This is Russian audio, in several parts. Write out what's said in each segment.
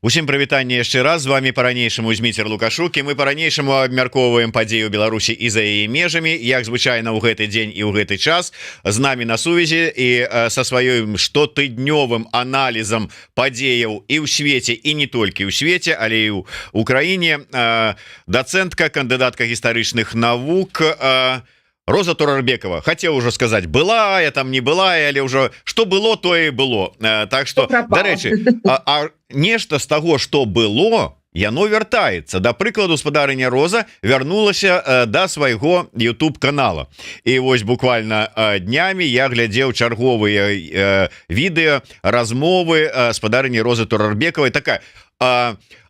Усім прывітанне яшчэ раз, з вами по-ранейшаму Зміцер Лукашук, і мы по-ранейшаму абмяркоўваем падзею Беларусі і за яе межамі, як звычайна ў гэты дзень і ў гэты час з намі на сувязі і са сваём штотыднёвым аналізам падзеяў і ў свеце, і не толькі ў свеце, але і ў Украіне дацэнтка, кандыдатка гістарычных навук Роза Турарбекова. Хотел уже сказать, была я там, не была, але уже что было, то и было. Так что, дарэчы, нешта з таго, что было, яно вяртаецца. Да прыкладу, спадарыня Роза вярнулася да свайго YouTube канала. І вось буквально днямі я глядзеў чарговыя відэо, размовы спадарыні Розы Турарбекавай. Такая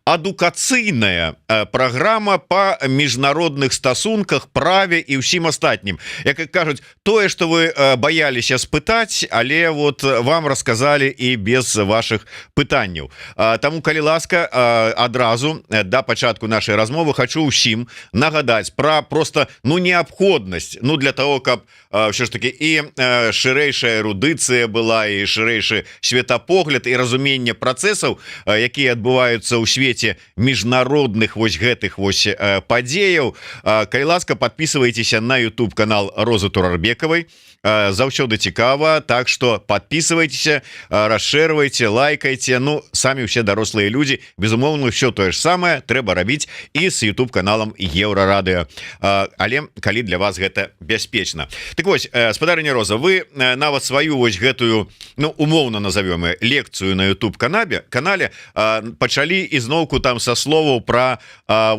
адукацыйная праграма по міжнародных стасунках, праве і ўсім астатнім. Як кажуць, тое, што вы баяліся спытаць, але вот вам расказалі і без ваших пытанняў. Таму, калі ласка, адразу да пачатку нашай размовы хочу ўсім нагадаць пра просто неабходнасць, для того, каб ўсё ж таки і шырэйшая эрудыцыя была, і шырэйшы светапогляд і разуменне працэсаў, якія адбываюцца ў свеце міжнародных вось гэтых вось падзеяў. Калі ласка, подписывайтеся на YouTube канал Розы Турарбекавай. Заўсёды цікава, так что подписывайтеся, расширвайте, лайкайте. Самі ўсе дарослыя людзі, безумоўна, все тое ж самае трэба рабіць і с YouTube каналам Еўрарадыё, але калі для вас гэта бяспечна. Так вось, спадарыня Роза, вы нават сваю вось гэтую, умоўна назовём лекцыю на YouTube канале пачалі ізноўку там са словаў пра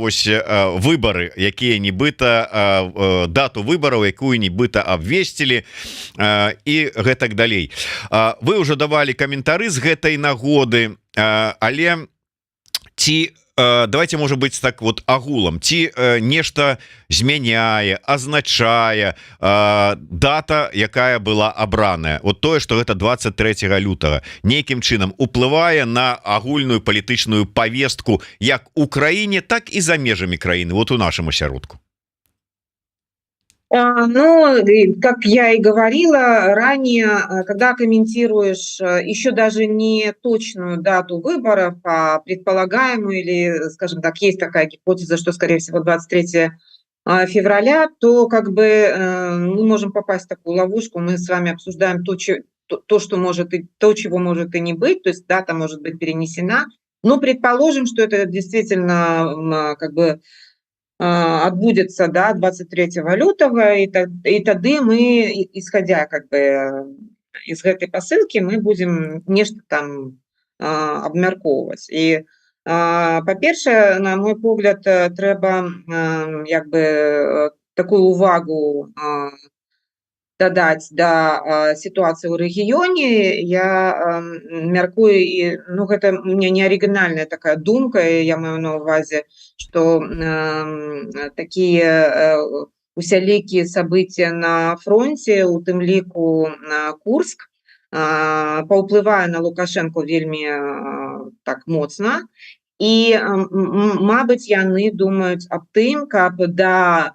вось выбары, якія нібыта дату выбараў, якую нібыта абвесцілі, і гэтак далей. Вы ўжо давалі каментары з гэтай нагоды, але ці давайте, может быть, так вот агулам, ці нешта змяняе, азначае дата, якая была абраная, вот тое, что гэта 23 лютага, нейкім чынам уплывае на агульную палітычную повестку як у краіне, так і за межамі краіны, вот у нашым асяродку. Как я и говорила ранее, когда комментируешь еще даже не точную дату выборов, а предполагаемую, или, скажем так, есть такая гипотеза, что, скорее всего, 23 февраля, то мы можем попасть в такую ловушку. Мы с вами обсуждаем то, что может и то, чего может и не быть, то есть дата может быть перенесена. Но предположим, что это действительно отбудется 23 лютого, и тады мы, исходя из гэтай посылки, мы будем нешта там абмяркоўваць. І па-першае, на мой погляд, трэба такую увагу дадаць да ситуации ў рэгіёне. Я мяркую, і гэта у меня не арыгінальная такая думка, я маю на увазе, что такие усялікія события на фронте, у тым ліку Курск, паўплывае на Лукашенко вельмі так моцна. І, мабыць, яны думаюць аб тым, каб да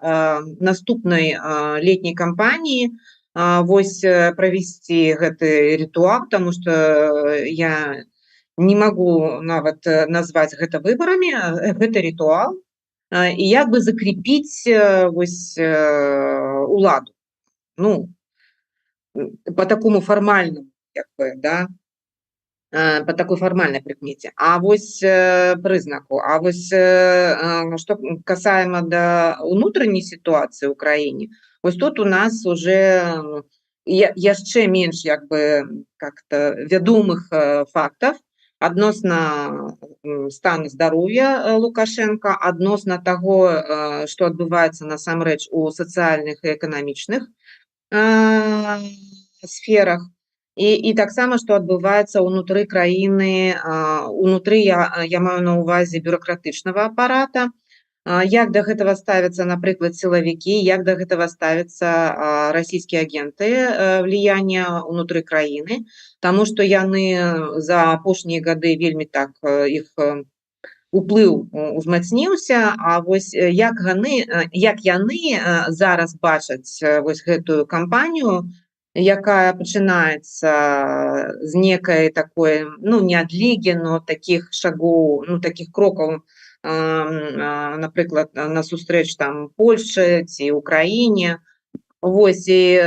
наступнай летняй кампаніі вось правесці гэты ритуал, потому что я не могу нават назваць гэта выбарамі, гэта ритуал, і закрепіць вось уладу. По такому фармальному, по такой формальной прикмете. А вось прызнаку. А вось что касаемо до внутренней ситуации в Украине, вось тут у нас уже яшчэ менш как-то вядомых фактов адносна стану здароўя Лукашенко, адносна таго, што адбываецца насамрэч у сацыяльных і эканамічных сферах. І таксама, што адбываецца ўнутры краіны, унутры, я маю на увазе бюрократычнага апарата, Як да гэтага ставяцца, напрыклад, сілавікі, як да гэтага ставяцца расійскія агенты влияния ўнутры краіны, таму што яны за апошнія гады вельмі так іх уплыў узмацніўся. А вось як яны зараз бачаць вось гэтую кампанію, якая пачынаецца з некай такой, ну, не адлігі, но такіх шагоў, ну, такіх крокаў, напрыклад, насустрэч там Польшчы ці Украіне. Вось і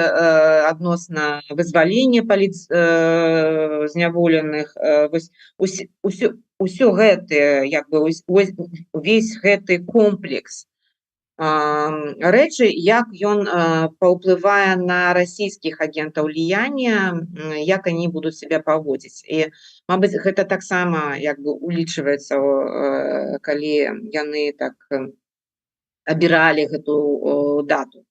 адносна вызвалення зняволеных, вось усё гэтае, як бы увесь гэты комплекс рэчы, як ён паўплывае на расійскіх агентаў влияния, як они будуць себя паводзіць. І, мабыць, гэта таксама як бы улічваецца, калі яны так абіралі гэту дату.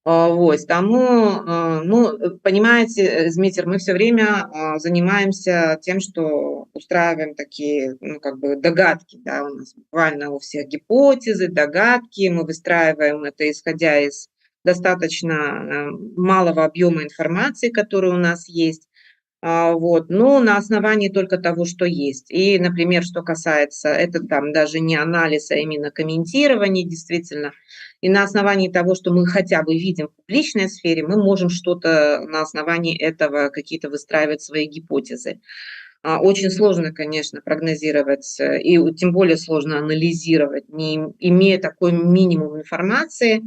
Вось, таму, ну, понимаете, Змитер, мы все время занимаемся тем, что устраиваем такие, ну, как бы догадки, да, у нас буквально у всех гипотезы, догадки, мы выстраиваем это, исходя из достаточно малого объема информации, который у нас есть. Вот, но на основании только того, что есть. И, например, что касается, это там даже не анализ, а именно комментирование, действительно. И на основании того, что мы хотя бы видим в публичной сфере, мы можем что-то на основании этого какие-то выстраивать свои гипотезы. Очень сложно, конечно, прогнозировать, и тем более сложно анализировать, не имея такой минимум информации.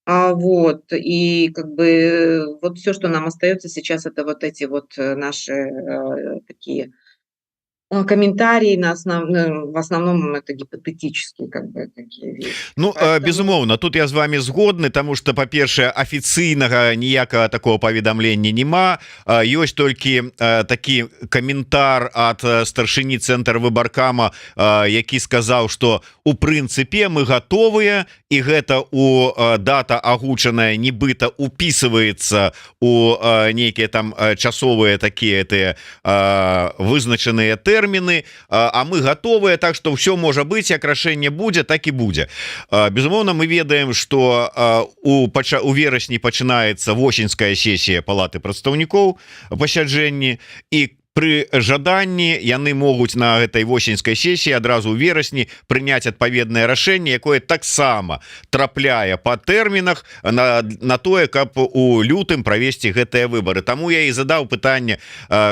Вот, и как бы вот все, что нам остается сейчас, это вот эти вот наши такие комментарии, в основном это гипотетические как бы такие вещи. Ну, Поэтому безумоўна, тут я з вами згодны, тому что, па-першае, афіцыйнага ніякага такого паведамлення няма. Ёсць толькі такі каментар ад старшыні цэнтра выбаркама, які сказаў, што у прынцыпе мы гатовыя, і гэта у дата агучаная нібыта упісваецца у нейкія там часовыя такія вызначаныя тэрміны, а мы гатовыя, так што ўсё можа быць, як рашэнне будзе, так і будзе. Безумоўна, мы ведаем, што у верасні пачынаецца восеньская сесія палаты прадстаўнікоў пасяджэнні, і пры жаданні яны могуць на гэтай восеньскай сесіі адразу ў верасні прыняць адпаведнае рашэнне, якое таксама трапляе па тэрмінах на тое, каб у лютым правесці гэтыя выбары. Таму я і задаў пытанне,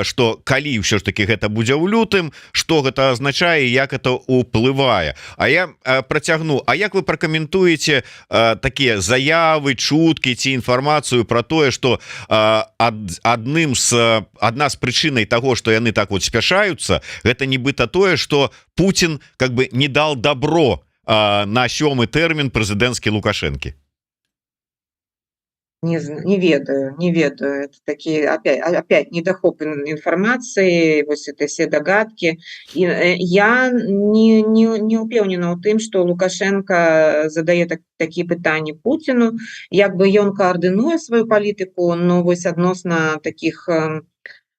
што калі ўсё ж таки гэта будзе ў лютым, што гэта азначае, як это ўплывае. А я працягну, а як вы пракаментуеце такія заявы, чуткі ці інфармацыю пра тое, што адна з прычынай таго, что яны так вот спяшаются, гэта нібыта тое, что Путин как бы не дал добро на 7-й тэрмін прэзідэнцкі Лукашэнкі. не ведаю. Это такие опять недохоп информации, вот это все догадки. И я не упевнена ў тым, что Лукашенко задае такие пытанні Путину, як бы ён координуе свою палітыку, но вось адносна таких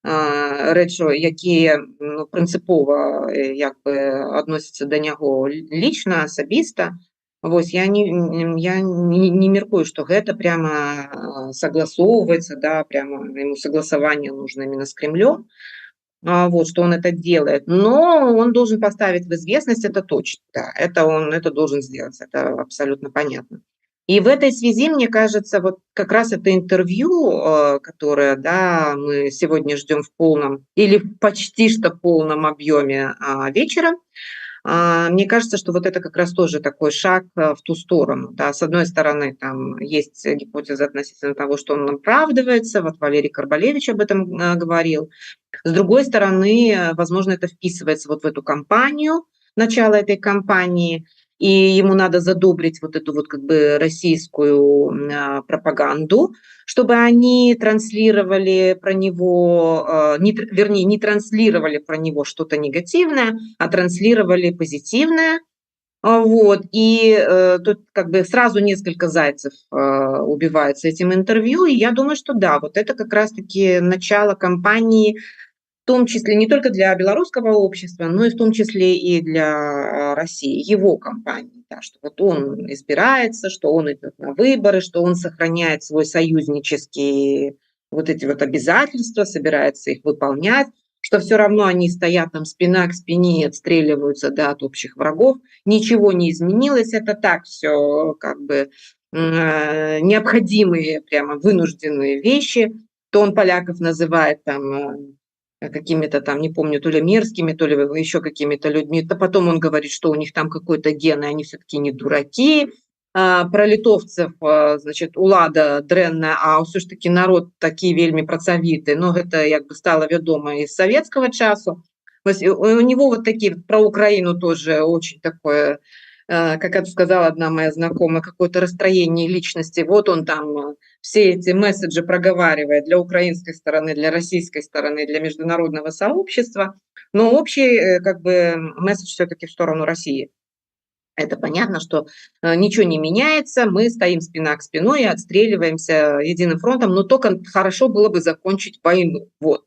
рэчаў, якія прынцыпова як бы адносяцца да няго лічна, асабіста. Вось я не меркую, што гэта прямо согласовывается, да, прямо ему согласование нужно именно с Кремлем, вот, что он это делает. Но он должен поставить в известность, это точно, да, это должен сделать, это абсолютно понятно. И в этой связи, мне кажется, вот как раз это интервью, которое, да, мы сегодня ждем в полном или почти что полном объеме вечером, мне кажется, что вот это как раз тоже такой шаг в ту сторону. Да. С одной стороны, там есть гипотеза относительно того, что он оправдывается, вот Валерий Карбалевич об этом говорил. С другой стороны, возможно, это вписывается вот в эту кампанию, начало этой кампании, и ему надо задобрить вот эту вот как бы российскую пропаганду, чтобы они транслировали про него, не транслировали про него что-то негативное, а транслировали позитивное. Вот, и тут как бы сразу несколько зайцев убиваются этим интервью, и я думаю, что да, вот это как раз-таки начало кампании в том числе не только для белорусского общества, но и в том числе и для России, его кампании, да, что вот он избирается, что он идет на выборы, что он сохраняет свой союзнический вот эти вот обязательства, собирается их выполнять, что все равно они стоят там спина к спине и отстреливаются, да, от общих врагов. Ничего не изменилось, это так все как бы необходимые, прямо вынужденные вещи. То он поляков называет там какими-то там, не помню, то ли мерзкими, то ли еще какими-то людьми. То потом он говорит, что у них там какой-то ген, и они все-таки не дураки. Про литовцев, значит, улада дрэнная, а все ж таки народ такі вельмі працавіты. Но гэта як бы стало вядома из советского часу. У него вот такие, про Украину тоже очень такое, как это сказала одна моя знакомая, какое-то расстроение личности. Вот он там все эти месседжи проговаривает для украинской стороны, для российской стороны, для международного сообщества. Но общий как бы месседж все-таки в сторону России. Это понятно, что ничего не меняется, мы стоим спина к спину и отстреливаемся единым фронтом, но только хорошо было бы закончить войну. Вот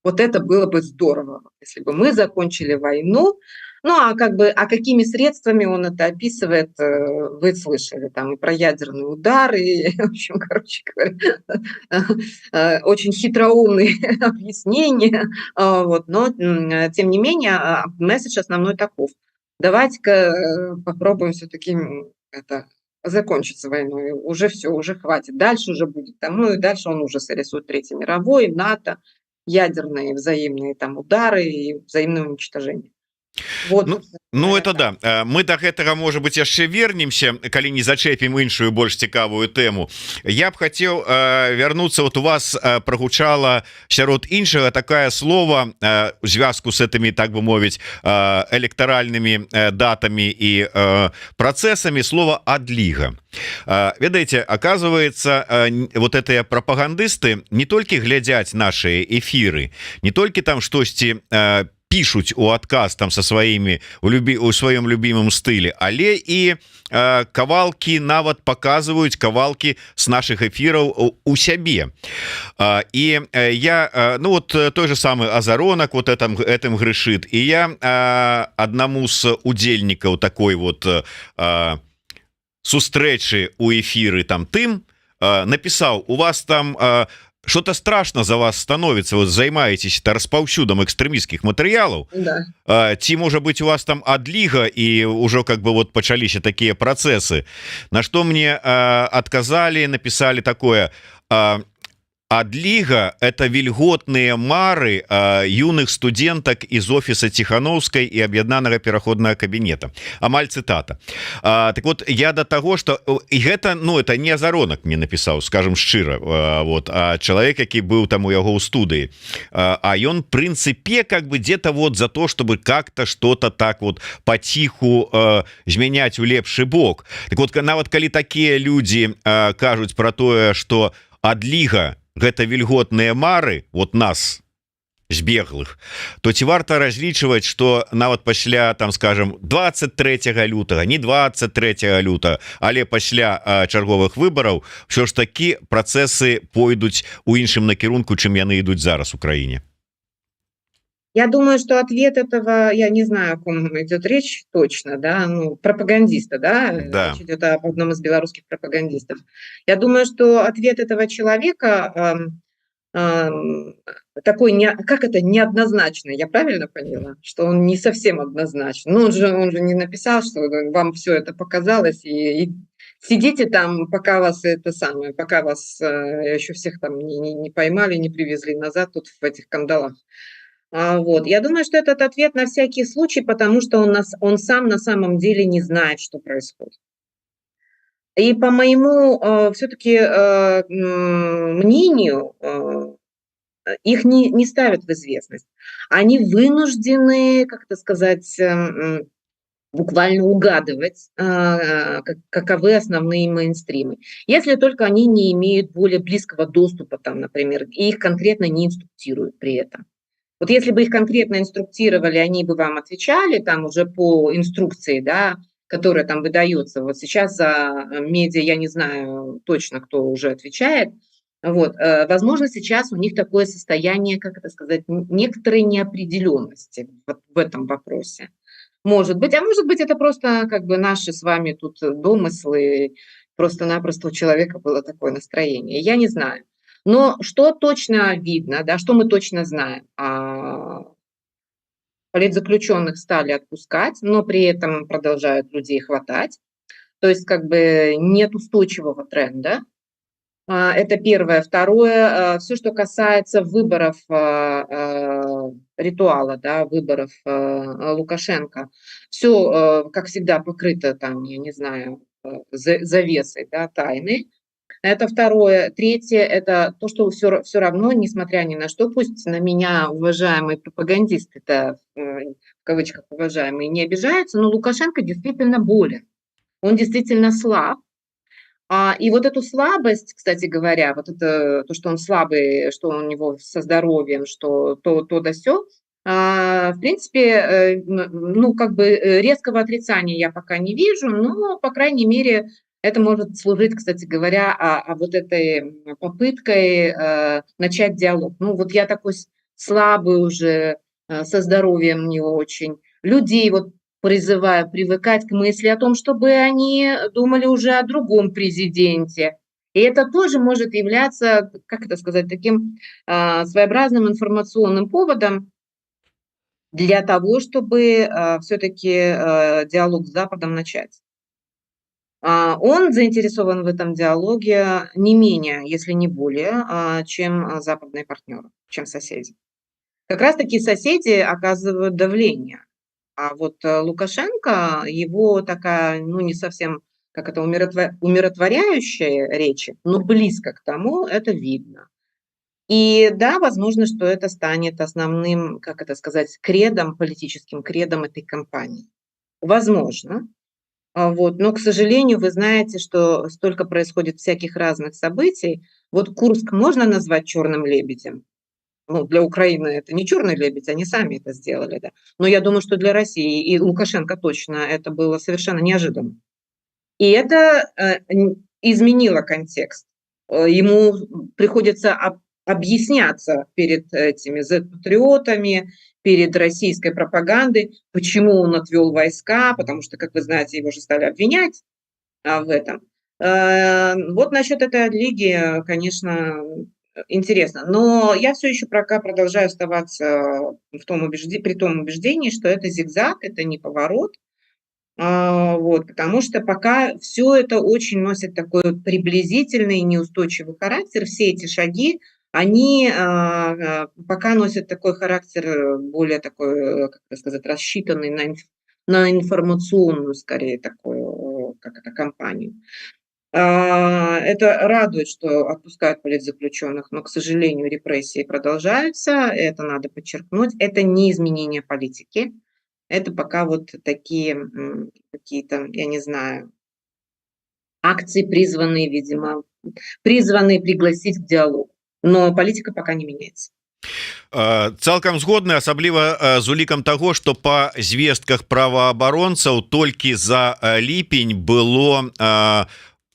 это было бы здорово, если бы мы закончили войну. Ну, а как бы, а какими средствами он это описывает, вы слышали, там и про ядерный удар, и, в общем, короче говоря, очень хитроумные объяснения, вот, но, тем не менее, месседж основной таков. Давайте-ка попробуем все-таки это закончить с войной, уже все, уже хватит, дальше уже будет там, ну и дальше он ужасы рисует Третьей мировой, НАТО, ядерные взаимные там удары и взаимное уничтожение. Вот, Ну это да, мы до гэтага может быть яшчэ вернемся, калі не зачэпім іншую больш цікавую тэму. Я б хацеў вярнуцца, вот у вас прогучала сярод іншага такая слова у звязку с этими, так бы мовіць, электаральными датами и процессами, слово адліга. Ведаеце, оказывается, вот этыя прапагандысты не толькі глядзяць наши эфиры, не толькі там штосьці пишут у адказ там со своими у своем любимом стыле, але и кавалки нават показывают кавалки с наших эфиров у сябе. И я, ну вот той же самый Азаронок вот этим грешит, и я одному с удельников такой вот сустрэчы у эфиры там тым написал: у вас там что-то страшно за вас становится, вот займаетесь распаўсюдам экстремистских материалов, да. Ці может быть у вас там адліга, и уже как бы вот пачаліся такие процессы, на что мне отказали, написали такое: адліга — это вільготныя мары юных студенток из офиса Тихановской и об'яднанага пераходнага кабинета. Амаль цитата. Так вот, я до того, что и гэта, ну, это не Азаронок мне написал, скажем шчыра, вот, а человек, які быў там у яго ў студыі, а ён в принципе как бы где-то вот за то, чтобы как-то что-то так вот потиху змяняць у лепшы бок. Так вот, нават калі такія люди кажуць про тое, что адліга гэта вільготныя мары вот нас збеглых, то ці варта разлічваць, что нават пасля там, скажем, 23 лютага, не 23 лютага, але пасля чарговых выбораў все ж таки процессы пойдуць у іншым накірунку, чым яны ідуць зараз у краіне? Я думаю, что ответ этого, я не знаю, о ком идет речь точно, да, ну, пропагандиста, да, да. Речь идет об одном из белорусских пропагандистов. Я думаю, что ответ этого человека такой, как это, неоднозначный, я правильно поняла, что он не совсем однозначный. Ну, он же не написал, что вам все это показалось, и сидите там, пока вас это самое, пока вас еще всех там не поймали, не привезли назад тут в этих кандалах. Вот. Я думаю, что этот ответ на всякий случай, потому что он сам на самом деле не знает, что происходит. И по моему все-таки мнению, их не ставят в известность. Они вынуждены, как это сказать, буквально угадывать, каковы основные мейнстримы. Если только они не имеют более близкого доступа, там, например, и их конкретно не инструктируют при этом. Вот если бы их конкретно инструктировали, они бы вам отвечали там уже по инструкции, да, которая там выдается. Вот сейчас за медиа, я не знаю точно, кто уже отвечает, Вот, возможно, сейчас у них такое состояние, как это сказать, некоторой неопределенности вот в этом вопросе. Может быть, это просто как бы наши с вами тут домыслы, просто-напросто у человека было такое настроение. Я не знаю. Но что точно видно, да, что мы точно знаем? Политзаключенных стали отпускать, но при этом продолжают людей хватать. То есть как бы нет устойчивого тренда. Это первое. Второе, все, что касается выборов, ритуала, да, выборов Лукашенко, все, как всегда, покрыто там, я не знаю, завесой, да, тайны. Это второе. Третье – это то, что все равно, несмотря ни на что, пусть на меня уважаемые пропагандисты-то, в кавычках уважаемые, не обижаются, но Лукашенко действительно болен. Он действительно слаб. И вот эту слабость, кстати говоря, вот это то, что он слабый, что у него со здоровьем, что то да сё, в принципе, ну, как бы, резкого отрицания я пока не вижу, но, по крайней мере, это может служить, кстати говоря, вот этой попыткой, начать диалог. Ну, вот я такой слабый уже, со здоровьем не очень. Людей вот призываю привыкать к мысли о том, чтобы они думали уже о другом президенте. И это тоже может являться, как это сказать, таким своеобразным информационным поводом для того, чтобы все-таки диалог с Западом начать. Он заинтересован в этом диалоге не менее, если не более, чем западные партнеры, чем соседи. Как раз таки соседи оказывают давление. А вот Лукашенко, его такая, ну, не совсем, как это, умиротворяющая речь, но близко к тому, это видно. И да, возможно, что это станет основным, как это сказать, кредом, политическим кредом этой кампании. Возможно. Вот. Но, к сожалению, вы знаете, что столько происходит всяких разных событий. Вот Курск можно назвать черным лебедем? Ну, для Украины это не черный лебедь, они сами это сделали, да. Но я думаю, что для России и Лукашенко точно это было совершенно неожиданно. И это изменило контекст. Ему приходится объясняться перед этими Z-патриотами, перед российской пропагандой, почему он отвел войска, потому что, как вы знаете, его же стали обвинять в этом. Вот насчет этой лиги, конечно, интересно. Но я все еще пока продолжаю оставаться при том убеждении, что это зигзаг, это не поворот. Вот, потому что пока все это очень носит такой приблизительный неустойчивый характер. Все эти шаги, они пока носят такой характер, более такой, как это сказать, рассчитанный на информационную, скорее, такую, как это, кампанию. Это радует, что отпускают политзаключенных, но, к сожалению, репрессии продолжаются. Это надо подчеркнуть. Это не изменение политики. Это пока вот такие какие-то, я не знаю, акции, призванные пригласить к диалогу. Но политика пока не меняется. Цалкам згодны, асабліва з улікам таго, што па звестках праваабаронцаў толькі за ліпень было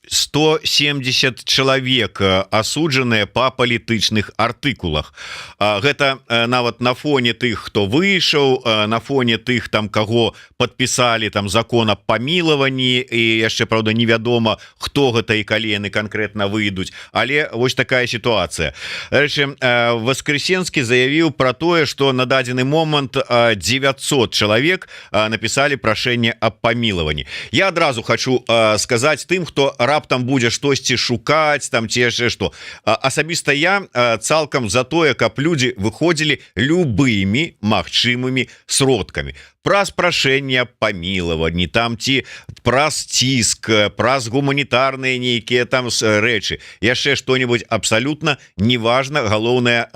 170 чалавек асуджаныя па палітычных артыкулах. Гэта нават на фоне тых, хто выйшаў, на фоне тых, там каго подпісалі там закон аб памілаванні, і яшчэ, праўда, невядома, хто гэта і калі яны канкрэтна выйдуць. Але вось такая сітуацыя. Рэчы, Воскресенскі заявіў пра тое, што на дадзены момант 900 чалавек напісалі прашэнне аб памілаванні. Я адразу хочу сказаць тым, хто раптам будзе штосьці шукаць там ці яшчэ што. Асабіста я цалкам за тое, каб людзі выходзілі любымі магчымымі сродкамі. Праз прашэнне памілаванні там ці праз ціск, праз гуманітарныя нейкія там рэчы, яшчэ што-нибудь абсалютна неважна, галоўнае,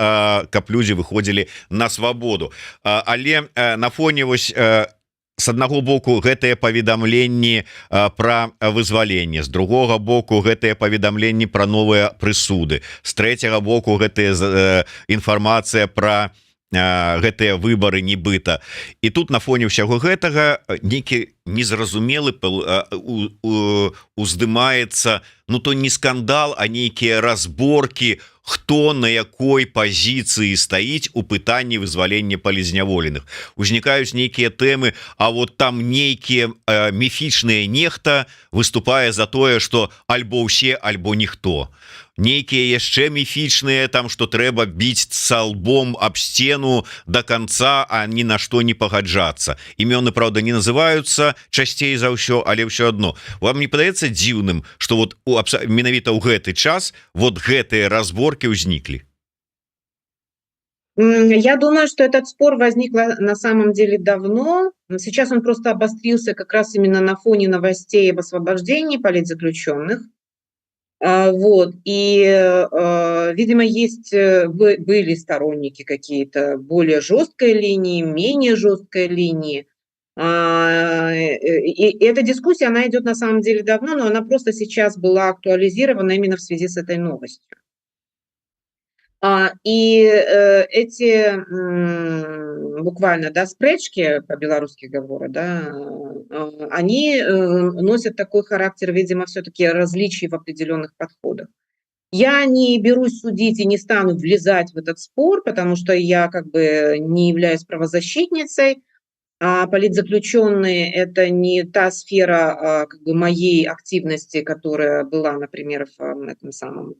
каб людзі выходзілі на свабоду. Але на фоне вось с аднаго боку гэтыя паведамленні пра вызваленне, з другога боку гэтыя паведамленні пра новыя прысуды, з трэцяга боку гэтая інфармацыя пра гэтыя выборы нібыта. І тут на фоне ўсяго гэтага нейкі незразумелы уздымаецца, ну то не скандал, а нейкія разборки, хто на якой пазіцыі стаіць у пытанні вызвалення палізняволеных. Узнікаюць нейкія тэмы, а вот там нейкія міфічныя нехта выступае за тое, што альбо ўсе, альбо ніхто. Нейкія яшчэ міфічныя, там што трэба біць са лбом аб сцену до конца, а ні на што не пагаджацца. Імёны, правда, не называюцца часцей за ўсё, але ўсё адно. Вам не падаецца дзіўным, што вот менавіта ў гэты час вот гэтыя разборкі ўзніклі? Я думаю, что этот спор возник на самом деле давно. Сейчас он просто обострился как раз именно на фоне новостей об освобождении политзаключенных. Вот. И, видимо, были сторонники какие-то более жесткой линии, менее жесткой линии. И эта дискуссия, она идет на самом деле давно, но она просто сейчас была актуализирована именно в связи с этой новостью. И эти буквально, да, спрэчки, по-белорусски говоря, да, они носят такой характер, видимо, все-таки различий в определенных подходах. Я не берусь судить и не стану влезать в этот спор, потому что я как бы не являюсь правозащитницей, а политзаключенные – это не та сфера как бы моей активности, которая была, например, в этом самом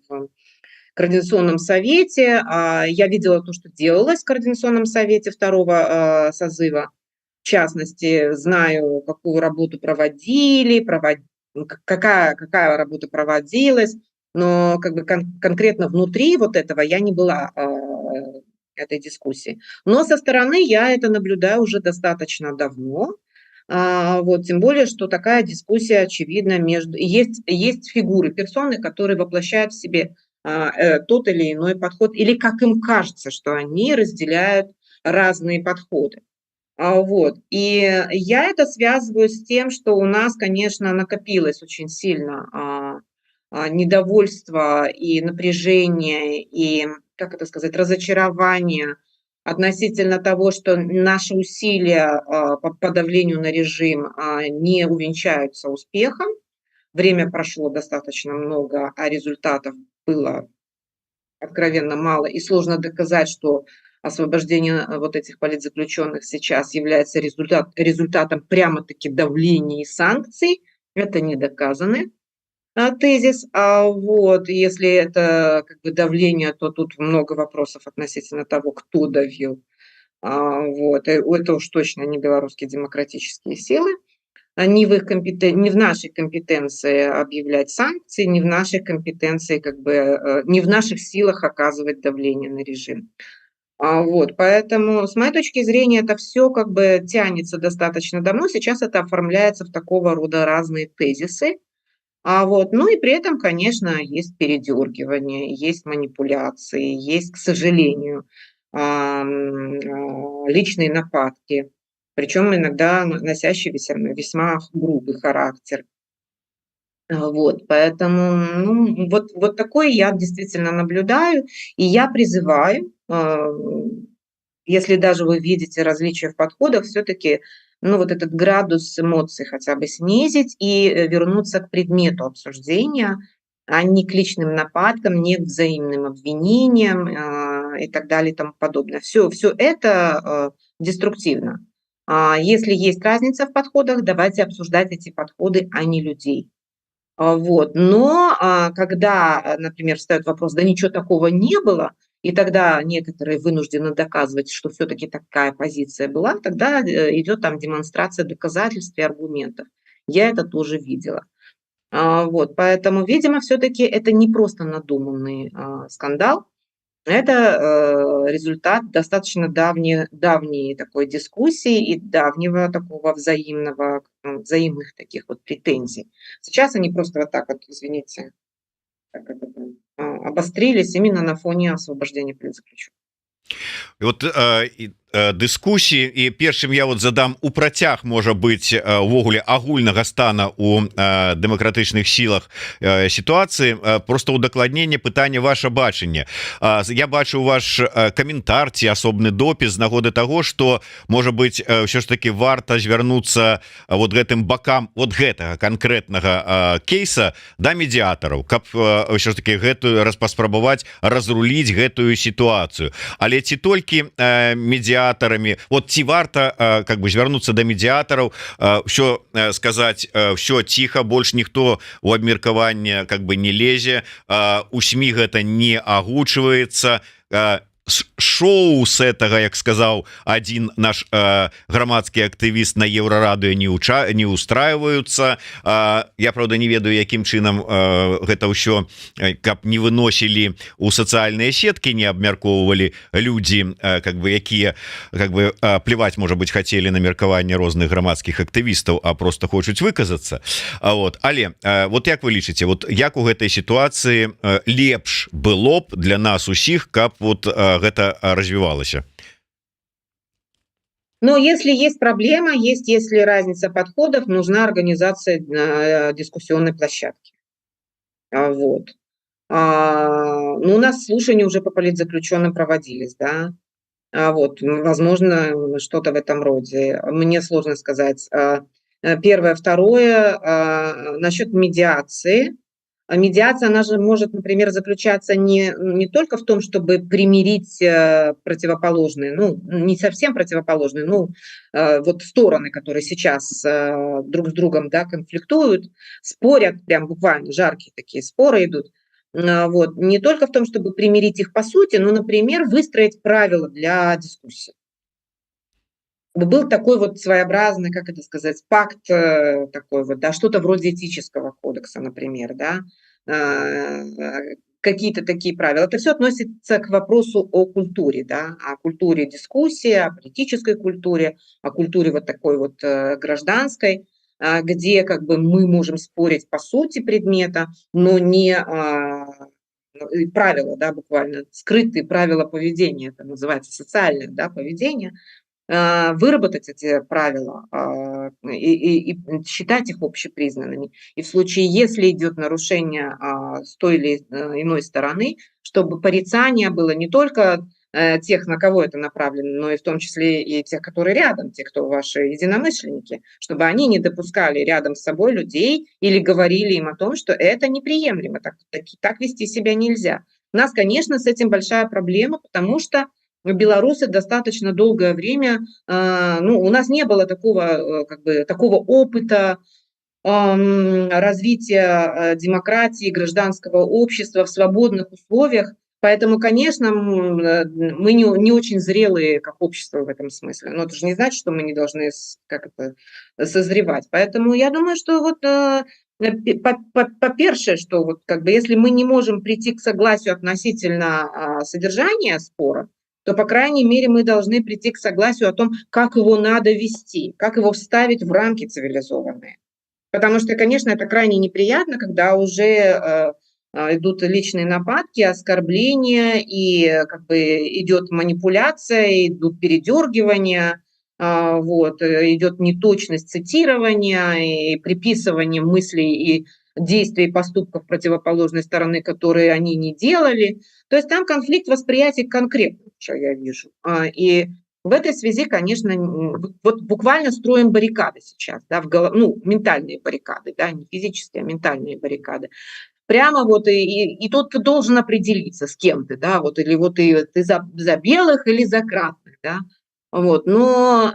Координационном совете. Я видела то, что делалось в Координационном совете второго созыва. В частности, знаю, какую работу проводили, какая работа проводилась, но как бы конкретно внутри вот этого я не была этой дискуссии. Но со стороны я это наблюдаю уже достаточно давно. Вот, тем более, что такая дискуссия очевидна между... Есть фигуры, персоны, которые воплощают в себе тот или иной подход, или как им кажется, что они разделяют разные подходы. Вот. И я это связываю с тем, что у нас, конечно, накопилось очень сильно недовольство и напряжение, и, как это сказать, разочарование относительно того, что наши усилия по подавлению на режим не увенчаются успехом. Время прошло достаточно много, а результатов было откровенно мало, и сложно доказать, что освобождение вот этих политзаключенных сейчас является результатом прямо-таки давления и санкций. Это не доказанный тезис. Вот, если это как бы давление, то тут много вопросов относительно того, кто давил. Вот, это уж точно не белорусские демократические силы. Не в нашей компетенции объявлять санкции, не в нашей компетенции, как бы, не в наших силах оказывать давление на режим. Вот, поэтому, с моей точки зрения, это все как бы тянется достаточно давно. Сейчас это оформляется в такого рода разные тезисы. Вот, ну и при этом, конечно, есть передергивание, есть манипуляции, есть, к сожалению, личные нападки. Причем иногда носящий весьма грубый характер. Вот, поэтому ну, вот такой я действительно наблюдаю, и я призываю, если даже вы видите различия в подходах, все-таки ну, вот этот градус эмоций хотя бы снизить и вернуться к предмету обсуждения, а не к личным нападкам, не к взаимным обвинениям и так далее и тому подобное. Все это деструктивно. Если есть разница в подходах, давайте обсуждать эти подходы, а не людей. Вот. Но когда, например, встает вопрос, да ничего такого не было, и тогда некоторые вынуждены доказывать, что все-таки такая позиция была, тогда идет там демонстрация доказательств и аргументов. Я это тоже видела. Вот. Поэтому, видимо, все-таки это не просто надуманный скандал, это результат достаточно давней такой дискуссии и давнего такого взаимных таких вот претензий. Сейчас они просто вот так вот, извините, обострились именно на фоне освобождения политзаключенных. Вот дыскусіі і першым я вот задам у працяг можа быть увогуле агульнага стана у дэмакратычных сілах сітуацыі просто удакладненне пытання ваше бачанне. Я бачу ваш каментар ці асобны допіс з нагоды того что можа быть ўсё ж таки варта звярнуцца вот гэтым бакам вот гэтага конкретнага кейса да медыятараў, каб ўсё ж таки гэтую паспрабаваць разруліць гэтую сітуацыю. Але ці толькі медыятарамі, вот ці варта как бы звярнуцца да медыятараў, що сказаць все ціха, больш ніхто у абмеркаванне как бы не лезе, у СМІ гэта не агучваецца, шоу с этого, як сказаў один наш грамадскі актывіст на Еўрарадыё не устраиваются. Я правда не ведаю якім чынам гэта ўсё каб не выносілі у сацыяльныя сеткі, не абмяркоўвалі людзі как бы якія как бы плевать можа быть хацелі на меркаванне розных грамадскіх актывістаў, а просто хочуць выказацца. Вот але вот як вы лічыце, вот як у гэтай сітуацыі лепш было б для нас усіх, каб вот гэта развивалася? Но если есть проблема, если разница подходов, нужна организация дискуссионной площадки. Вот. Ну, у нас слушания уже по политзаключенным проводились, да. Вот, возможно, что-то в этом роде. Мне сложно сказать. Первое. Второе, насчет медиации. Медиация, она же может, например, заключаться не только в том, чтобы примирить противоположные, ну, не совсем противоположные, ну, вот стороны, которые сейчас друг с другом, да, конфликтуют, спорят, прям буквально жаркие такие споры идут. Вот. Не только в том, чтобы примирить их по сути, но, например, выстроить правила для дискуссии. Был такой вот своеобразный, как это сказать, пакт такой вот, да, что-то вроде этического кодекса, например, да, какие-то такие правила. Это все относится к вопросу о культуре, да, о культуре дискуссии, о политической культуре, о культуре вот такой вот гражданской, где как бы мы можем спорить по сути предмета, но не правила, да, буквально скрытые правила поведения, это называется социальное, да, поведение. Выработать эти правила и считать их общепризнанными. И в случае, если идет нарушение с той или иной стороны, чтобы порицание было не только тех, на кого это направлено, но и в том числе и тех, которые рядом, те, кто ваши единомышленники, чтобы они не допускали рядом с собой людей или говорили им о том, что это неприемлемо, так вести себя нельзя. У нас, конечно, с этим большая проблема, потому что белорусы достаточно долгое время, ну, у нас не было такого, как бы, такого опыта развития демократии, гражданского общества в свободных условиях. Поэтому, конечно, мы не очень зрелые как общество в этом смысле. Но это же не значит, что мы не должны созревать. Поэтому я думаю, что вот по-перше, что вот как бы если мы не можем прийти к согласию относительно содержания спора, то, по крайней мере, мы должны прийти к согласию о том, как его надо вести, как его вставить в рамки цивилизованные. Потому что, конечно, это крайне неприятно, когда уже идут личные нападки, оскорбления, и как бы идет манипуляция, идут передергивания, вот, идет неточность цитирования и приписывание мыслей и действий и поступков противоположной стороны, которые они не делали. То есть там конфликт восприятия конкретно, что я вижу. И в этой связи, конечно, вот буквально строим баррикады сейчас, да, ну, ментальные баррикады, да, не физические, а ментальные баррикады. Прямо вот и тут ты должен определиться с кем ты, да, вот, или вот ты за белых или за красных, да. Вот, но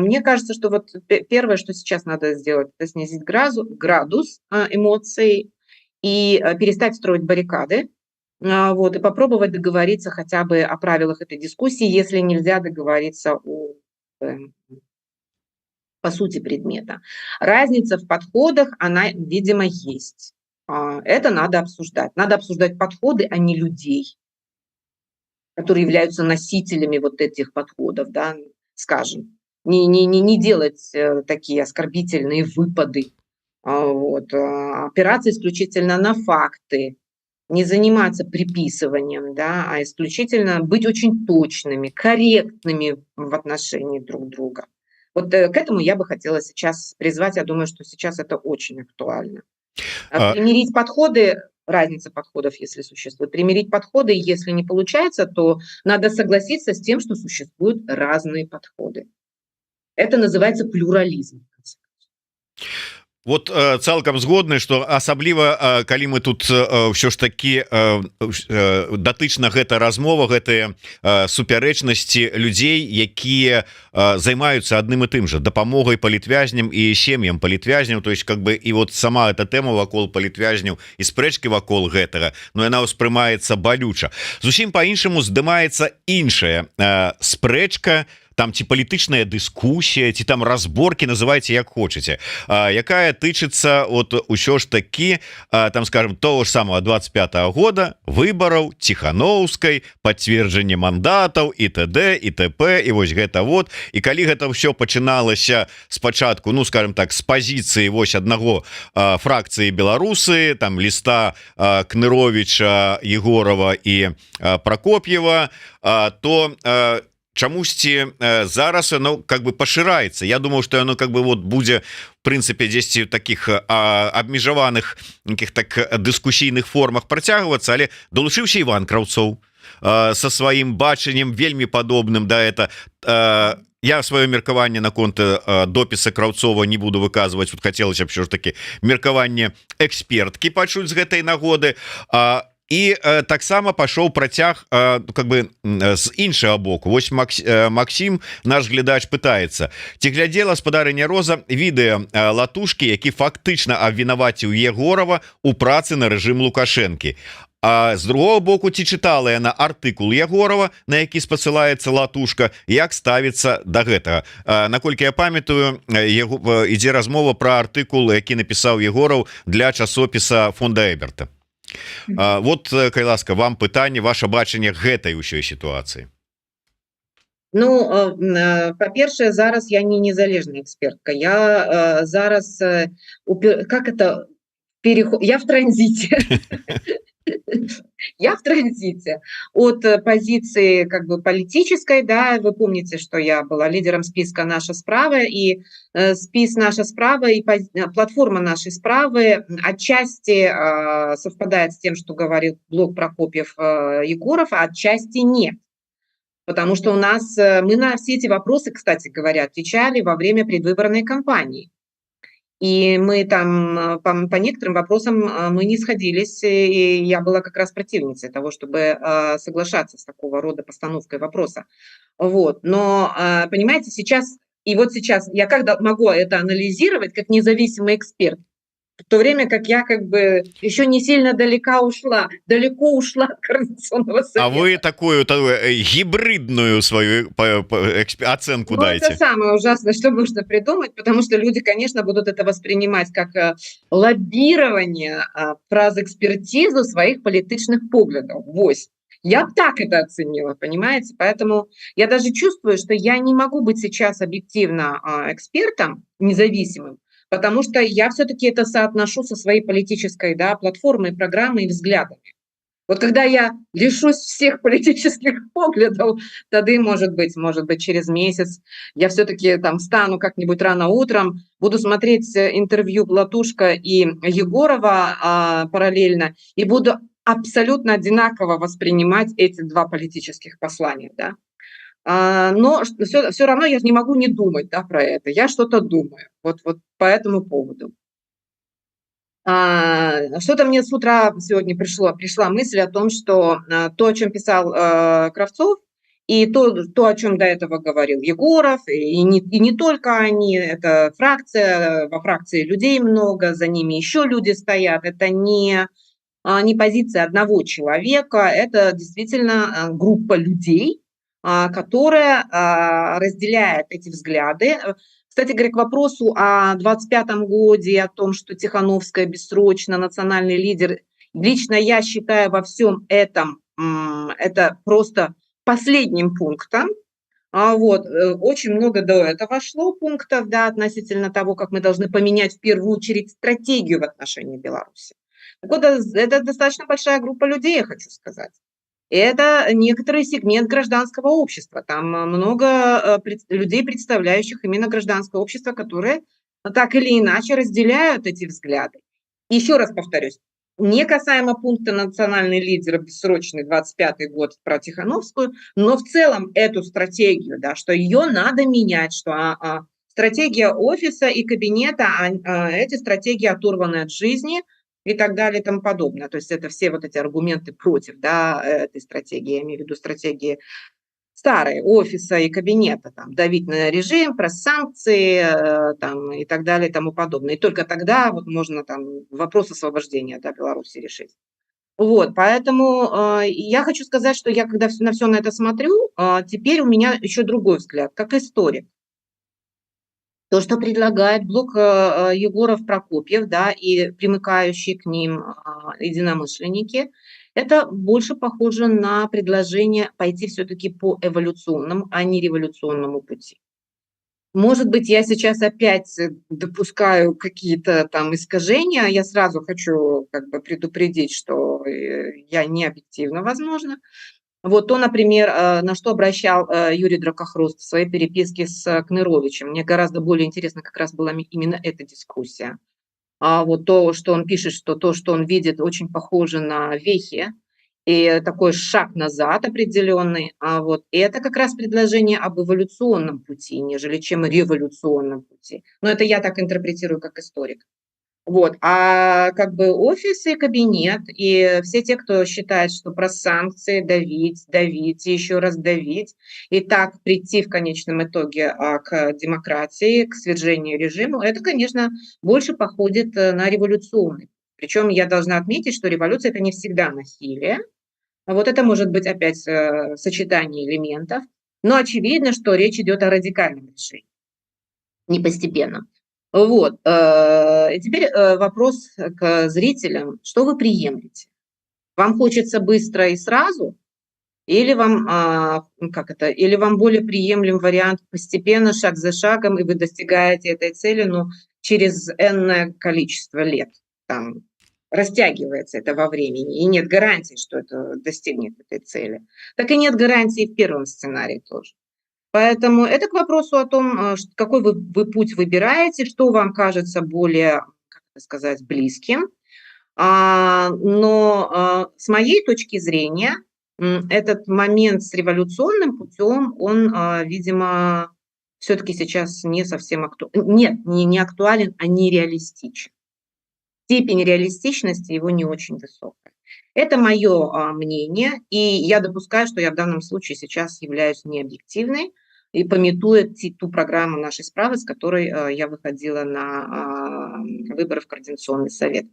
мне кажется, что вот первое, что сейчас надо сделать, это снизить градус эмоций и перестать строить баррикады, вот, и попробовать договориться хотя бы о правилах этой дискуссии, если нельзя договориться по сути предмета. Разница в подходах, она, видимо, есть. Это надо обсуждать. Надо обсуждать подходы, а не людей, которые являются носителями вот этих подходов, да, скажем. Не делать такие оскорбительные выпады, вот, опираться исключительно на факты, не заниматься приписыванием, да, а исключительно быть очень точными, корректными в отношении друг друга. Вот, к этому я бы хотела сейчас призвать. Я думаю, что сейчас это очень актуально. А, Примирить подходы, разница подходов, если существует, примирить подходы, если не получается, то надо согласиться с тем, что существуют разные подходы. Это называется плюрализм. Вот цалкам згодны, что асабліва калі мы тут ўсё ж такі датычна гэта размова, гэтыя супярэчнасці людзей, якія займаюцца адным і тым жа дапамогай палітвязням і сем'ям палітвязняў. То есть как бы і вот сама эта тэма вакол палітвязняў і спрэчкі вакол гэтага, но яна ўспрымаецца балюча. Зусім по-іншаму здымаецца іншая спрэчка, там ці палітычная дыскусія, ці там разборки, называйте як хочаце, якая тычыцца от усё ж таки там, скажем, того ж самого 25-го года, выбораў Ціхановскай, пацверджання мандатаў і т.д. і т.п. і вось гэта вот. І калі гэта ўсё пачыналася спачатку, ну скажем так, з пазіцыі вось аднаго фракцыі беларусы, там ліста Кныровіча, Егорова і Прокоп'ева, то чамусьці зараз оно как бы пашыраецца. Я думаю, что оно как бы вот будзе в прынцыпе дзесьці таких абмежаваных нейкіх так дыскусійных формах працягвацца, але долучыўся Іван Краўцоў со сваім бачаннем вельмі падобным да это. Я сваё меркаванне наконт допіса Краўцова не буду выказваць. Вот хацелася б ўсё ж таки меркаванне эксперткі пачуць з гэтай нагоды. І таксама пашоў працяг как бы з іншага боку. Вось Максим, наш глядач, пытаецца: ці глядзела спадарыня Роза відэа Латушкі, які фактычна абвінаваціў Егорова у працы на рэжым Лукашэнкі? А з другого боку, ці чытала яна артыкул Егорова, на які спасылаецца Латушка, як ставіцца да гэтага? Наколькі я памятаю, ідзе размова пра артыкул, які напісаў Егораў для часопіса фонда Эберта. Вот, калі ласка, вам пытанне, ваше бачанне гэтай усёй сітуацыі. Ну, па-першае, зараз я не незалежная экспертка. Я зараз как это я в транзите. Я в транзите от позиции как бы политической, да, вы помните, что я была лидером списка «Наша справа», и спис «Наша справа» и платформа «Нашей справы» отчасти совпадает с тем, что говорил блок Прокопьев, Егоров, а отчасти нет. Потому что мы на все эти вопросы, кстати говоря, отвечали во время предвыборной кампании. И мы там по некоторым вопросам мы не сходились, и я была как раз противницей того, чтобы соглашаться с такого рода постановкой вопроса. Вот. Но, понимаете, сейчас я когда могу это анализировать как независимый эксперт, в то время как я как бы еще не сильно далеко ушла от Координационного совета. А вы такую гибридную свою оценку дайте. Это самое ужасное, что можно придумать, потому что люди, конечно, будут это воспринимать как лоббирование праз экспертизу своих политичных поглядов. Вось. Я так это оценила, понимаете? Поэтому я даже чувствую, что я не могу быть сейчас объективно экспертом, независимым, потому что я все-таки это соотношу со своей политической, да, платформой, программой и взглядами. Вот когда я лишусь всех политических поглядов, тогда, может быть, через месяц я все-таки там встану как-нибудь рано утром, буду смотреть интервью Латушка и Егорова параллельно и буду абсолютно одинаково воспринимать эти два политических послания, да. Но все равно я не могу не думать, да, про это. Я что-то думаю вот по этому поводу. Что-то мне с утра сегодня пришла мысль о том, что то, о чем писал Кравцов, и то, о чем до этого говорил Егоров, и не только они, это фракция, во фракции людей много, за ними еще люди стоят, это не позиция одного человека, это действительно группа людей, которая разделяет эти взгляды. Кстати говоря, к вопросу о 25-м годе, о том, что Тихановская бессрочно национальный лидер, лично я считаю во всем этом это просто последним пунктом. Вот. Очень много до этого шло пунктов, да, относительно того, как мы должны поменять в первую очередь стратегию в отношении Беларуси. Так вот, это достаточно большая группа людей, я хочу сказать. Это некоторый сегмент гражданского общества. Там много людей, представляющих именно гражданское общество, которые так или иначе разделяют эти взгляды. Еще раз повторюсь, не касаемо пункта «национальный лидер бессрочный 25-й год» про Тихановскую, но в целом эту стратегию, да, что ее надо менять, что стратегия офиса и кабинета, эти стратегии оторваны от жизни и так далее и тому подобное. То есть это все вот эти аргументы против, да, этой стратегии, я имею в виду стратегии старые, офиса и кабинета, там, давить на режим, про санкции там, и так далее и тому подобное. И только тогда вот можно там вопрос освобождения, да, Беларуси решить. Вот, поэтому я хочу сказать, что я когда на все на это смотрю, теперь у меня еще другой взгляд, как историк. То, что предлагает блок Егоров-Прокопьев, да, и примыкающие к ним единомышленники, это больше похоже на предложение пойти все-таки по эволюционному, а не революционному пути. Может быть, я сейчас опять допускаю какие-то там искажения. Я сразу хочу как бы предупредить, что я не объективна, возможно. Вот то, например, на что обращал Юрий Дракохрост в своей переписке с Кныровичем. Мне гораздо более интересно как раз была именно эта дискуссия. А вот то, что он пишет, что то, что он видит, очень похоже на вехи, и такой шаг назад определенный. А вот это как раз предложение об эволюционном пути, нежели чем революционном пути. Но это я так интерпретирую как историк. Вот, а как бы офис и кабинет, и все те, кто считает, что про санкции давить, давить и еще раз давить, и так прийти в конечном итоге к демократии, к свержению режима, это, конечно, больше походит на революционный. Причем я должна отметить, что революция – это не всегда насилие. Вот это может быть опять сочетание элементов, но очевидно, что речь идет о радикальном решении, не постепенно. Вот. И теперь вопрос к зрителям. Что вы приемлете? Вам хочется быстро и сразу? Или вам, или вам более приемлем вариант постепенно, шаг за шагом, и вы достигаете этой цели, но через энное количество лет? Там растягивается это во времени, и нет гарантии, что это достигнет этой цели. Так и нет гарантии в первом сценарии тоже. Поэтому это к вопросу о том, какой вы путь выбираете, что вам кажется более, как это сказать, близким. Но с моей точки зрения, этот момент с революционным путем, он, видимо, все-таки сейчас не совсем актуален. Нет, не актуален, а нереалистичен. Степень реалистичности его не очень высокая. Это мое мнение, и я допускаю, что я в данном случае сейчас являюсь необъективной, и памятуя ту программу нашей справы, с которой я выходила на выборы в Координационный совет.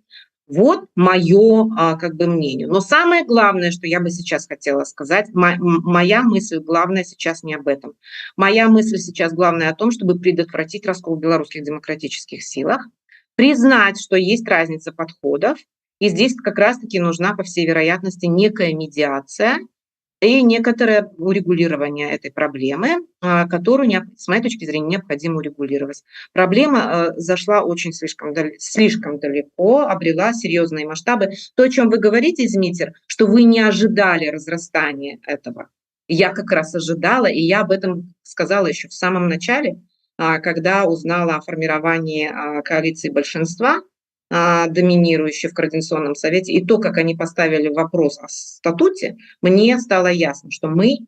Вот мое как бы мнение. Но самое главное, что я бы сейчас хотела сказать, моя мысль главная сейчас не об этом. Моя мысль сейчас главная о том, чтобы предотвратить раскол в белорусских демократических силах, признать, что есть разница подходов, и здесь как раз-таки нужна, по всей вероятности, некая медиация и некоторое урегулирование этой проблемы, которую, с моей точки зрения, необходимо урегулировать. Проблема зашла очень слишком далеко, обрела серьезные масштабы. То, о чем вы говорите, Змитер, что вы не ожидали разрастания этого. Я как раз ожидала, и я об этом сказала еще в самом начале, когда узнала о формировании коалиции большинства, доминирующей в Координационном совете, и то, как они поставили вопрос о статуте, мне стало ясно, что мы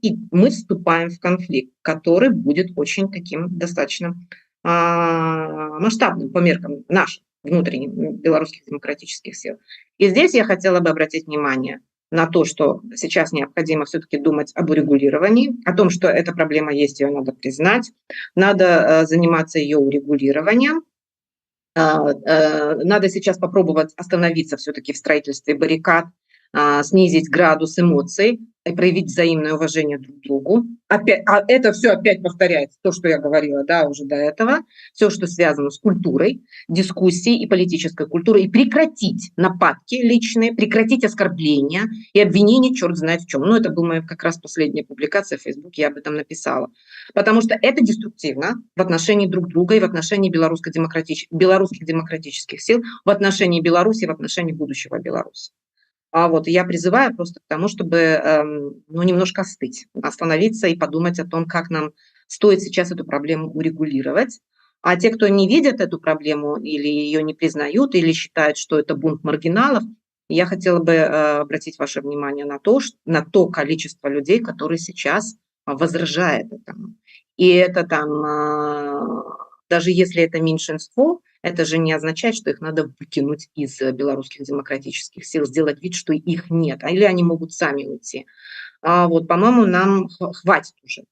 вступаем в конфликт, который будет очень таким достаточно масштабным по меркам наших внутренних белорусских демократических сил. И здесь я хотела бы обратить внимание на то, что сейчас необходимо все-таки думать об урегулировании, о том, что эта проблема есть, ее надо признать, надо заниматься ее урегулированием. Надо сейчас попробовать остановиться все-таки в строительстве баррикад, снизить градус эмоций и проявить взаимное уважение друг к другу. Опять, это все опять повторяется, то, что я говорила, да, уже до этого, все, что связано с культурой, дискуссией и политической культурой, и прекратить нападки личные, прекратить оскорбления и обвинения, черт знает в чем. Ну, это была моя как раз последняя публикация в Фейсбуке, я об этом написала. Потому что это деструктивно в отношении друг друга и в отношении белорусских демократических сил, в отношении Беларуси, в отношении будущего Беларуси. Вот я призываю просто к тому, чтобы немножко остыть, остановиться и подумать о том, как нам стоит сейчас эту проблему урегулировать. А те, кто не видят эту проблему или ее не признают, или считают, что это бунт маргиналов, я хотела бы обратить ваше внимание на то количество людей, которые сейчас возражает этому. И это даже если это меньшинство, это же не означает, что их надо выкинуть из белорусских демократических сил, сделать вид, что их нет, или они могут сами уйти. По-моему, нам хватит уже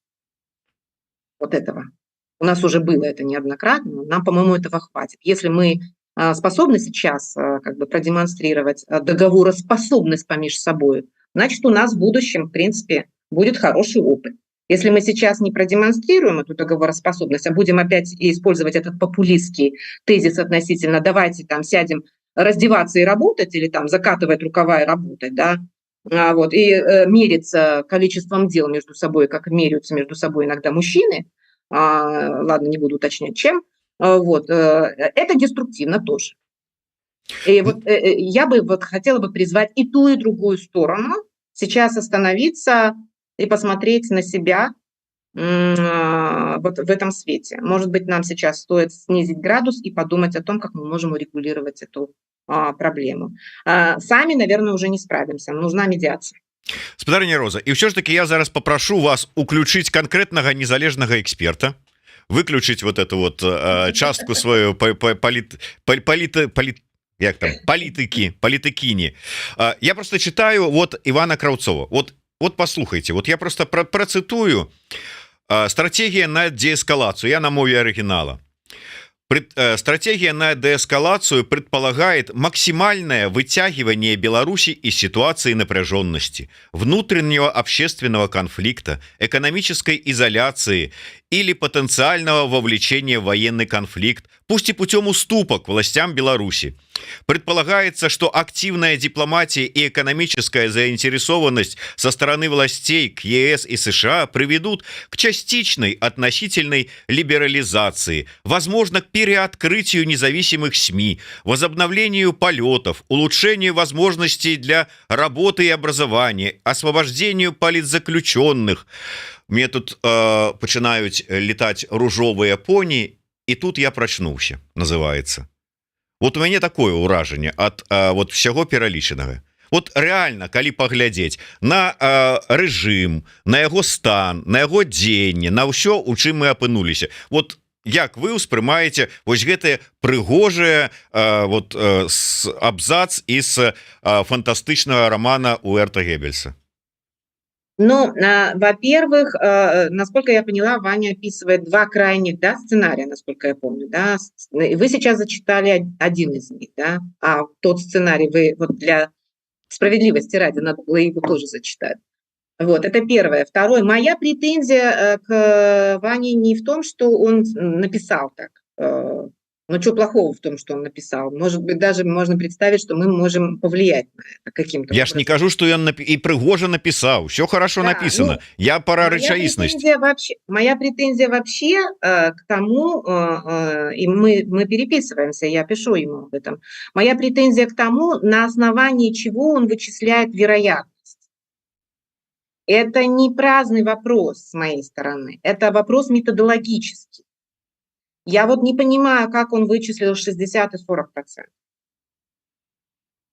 вот этого. У нас уже было это неоднократно, нам, по-моему, этого хватит. Если мы способны сейчас продемонстрировать договороспособность помеж собой, значит, у нас в будущем, в принципе, будет хороший опыт. Если мы сейчас не продемонстрируем эту договороспособность, а будем опять использовать этот популистский тезис относительно «давайте сядем раздеваться и работать» или закатывать рукава и работать, да, и мериться количеством дел между собой, как меряются между собой иногда мужчины, ладно, не буду уточнять, чем, это деструктивно тоже. И я бы хотела бы призвать и ту, и другую сторону сейчас остановиться и посмотреть на себя в этом свете. Может быть, нам сейчас стоит снизить градус и подумать о том, как мы можем урегулировать эту проблему. Сами, наверное, уже не справимся. Нужна медиация. Спадарня Роза, і ўсё ж таки я зараз попрошу вас уключить конкретного незалежного эксперта, выключить вот эту вот частку свою политыкини. Я просто читаю вот Ивана Краўцова. Вот послухайте, вот я просто процитую. Стратегия на деэскалацию. Я на мове оригинала. Стратегия на деэскалацию предполагает максимальное вытягивание Беларуси из ситуации напряженности, внутреннего общественного конфликта, экономической изоляции или потенциального вовлечения в военный конфликт, пусть и путем уступок властям Беларуси. Предполагается, что активная дипломатия и экономическая заинтересованность со стороны властей к ЕС и США приведут к частичной относительной либерализации, возможно, к переоткрытию независимых СМИ, возобновлению полетов, улучшению возможностей для работы и образования, освобождению политзаключенных. Мне тут начинают летать ружовые пони, и тут я прочнуўся, называется. Вот у мяне такое ўражанне ад вот всяго пералічанага. Вот реально, калі паглядзець на рэжым, на яго стан, на яго дзеянне, на ўсё, у чым мы апынуліся. Вот як вы ўспрымаеце вось гэтае прыгожае абзац из фантастычнага романа Уэрта Геббельса? Ну, во-первых, насколько я поняла, Ваня описывает два крайних, да, сценария, насколько я помню, да. Вы сейчас зачитали один из них, да, а тот сценарий вы вот для справедливости ради надо было его тоже зачитать. Вот, это первое. Второе, моя претензия к Ване не в том, что он написал так. Ну, что плохого в том, что он написал? Может быть, даже можно представить, что мы можем повлиять на это каким-то Я ж не кажу, что он и прыгожа написал. Все хорошо написано. Я пора рэчаіснасць. Моя претензия вообще к тому, и мы переписываемся, я пишу ему об этом. Моя претензия к тому, на основании чего он вычисляет вероятность. Это не праздный вопрос с моей стороны. Это вопрос методологический. Я вот не понимаю, как он вычислил 60 и 40%.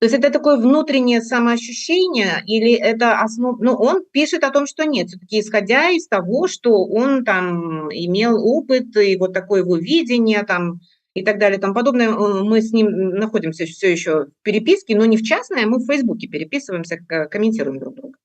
То есть это такое внутреннее самоощущение или это основа... Ну, он пишет о том, что нет. Все-таки исходя из того, что он там имел опыт, и вот такое его видение там и так далее, там подобное. Мы с ним находимся все еще в переписке, но не в частной, а мы в Фейсбуке переписываемся, комментируем друг друга.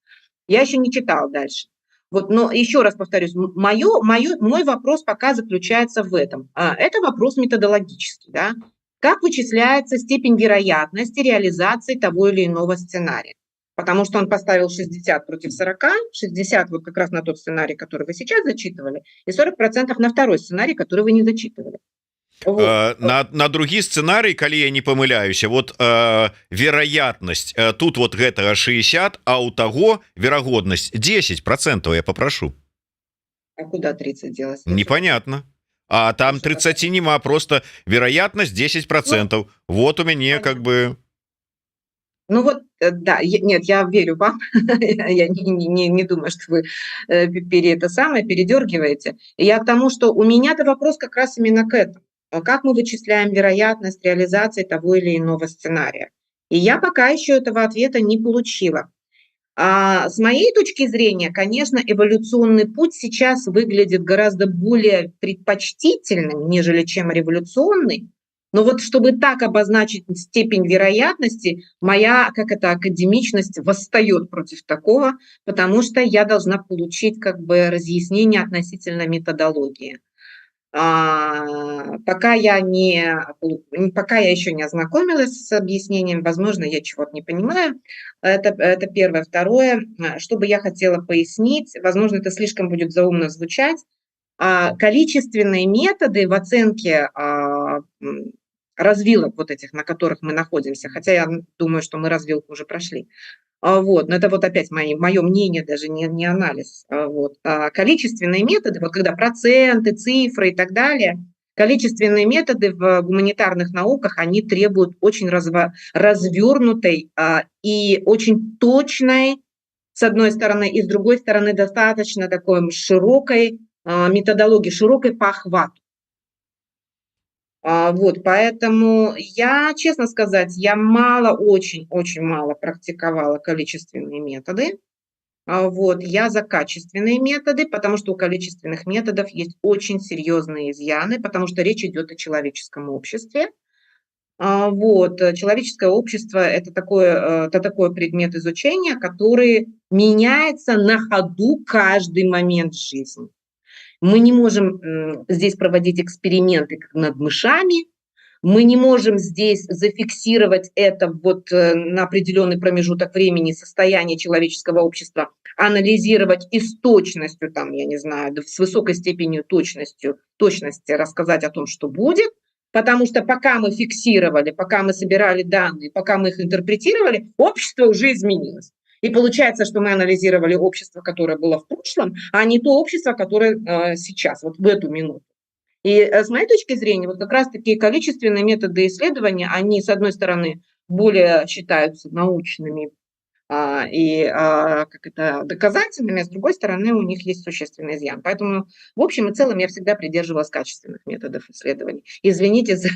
Я еще не читала дальше. Вот, но еще раз повторюсь, мой вопрос пока заключается в этом. Это вопрос методологический, да? Как вычисляется степень вероятности реализации того или иного сценария? потому что он поставил 60 против 40, 60 вот как раз на тот сценарий, который вы сейчас зачитывали, и 40% на второй сценарий, который вы не зачитывали. Вот. На другі сцэнарый, калі я не памыляюся, вот вероятнасць тут вот гэтага 60, а у таго верагоднасць 10%, я попрошу. А куда 30 делать? Непонятно. А там 30 нема, просто вероятность 10%. Вот у меня как бы... Ну вот, да, нет, я верю вам, я не думаю, что вы передергиваете. Я к тому, что у меня-то вопрос как раз именно к этому. Как мы вычисляем вероятность реализации того или иного сценария? И я пока еще этого ответа не получила. С моей точки зрения, конечно, эволюционный путь сейчас выглядит гораздо более предпочтительным, нежели чем революционный. Но вот чтобы так обозначить степень вероятности, моя, академичность восстает против такого, потому что я должна получить разъяснение относительно методологии. Пока я еще не ознакомилась с объяснением, возможно, я чего-то не понимаю. Это первое. Второе, что бы я хотела пояснить, возможно, это слишком будет заумно звучать. Количественные методы в оценке развилок вот этих, на которых мы находимся, хотя я думаю, что мы развилку уже прошли. Вот, но это вот опять мое мнение, даже не анализ. Вот. Количественные методы, вот когда проценты, цифры и так далее, количественные методы в гуманитарных науках, они требуют очень развернутой и очень точной, с одной стороны, и с другой стороны, достаточно такой широкой методологии, широкой по охвату. Вот, поэтому я, честно сказать, я очень мало практиковала количественные методы. Вот, я за качественные методы, потому что у количественных методов есть очень серьезные изъяны, потому что речь идет о человеческом обществе. Вот, человеческое общество – это такой предмет изучения, который меняется на ходу каждый момент жизни. Мы не можем здесь проводить эксперименты как над мышами, мы не можем здесь зафиксировать это вот на определенный промежуток времени состояние человеческого общества, анализировать и с точностью, там, я не знаю, с высокой степенью точности рассказать о том, что будет, потому что пока мы фиксировали, пока мы собирали данные, пока мы их интерпретировали, общество уже изменилось. И получается, что мы анализировали общество, которое было в прошлом, а не то общество, которое сейчас, вот в эту минуту. И с моей точки зрения, вот как раз такие количественные методы исследования, они, с одной стороны, более считаются научными и доказательными, а с другой стороны, у них есть существенный изъян. Поэтому, в общем и целом, я всегда придерживалась качественных методов исследований. Извините за...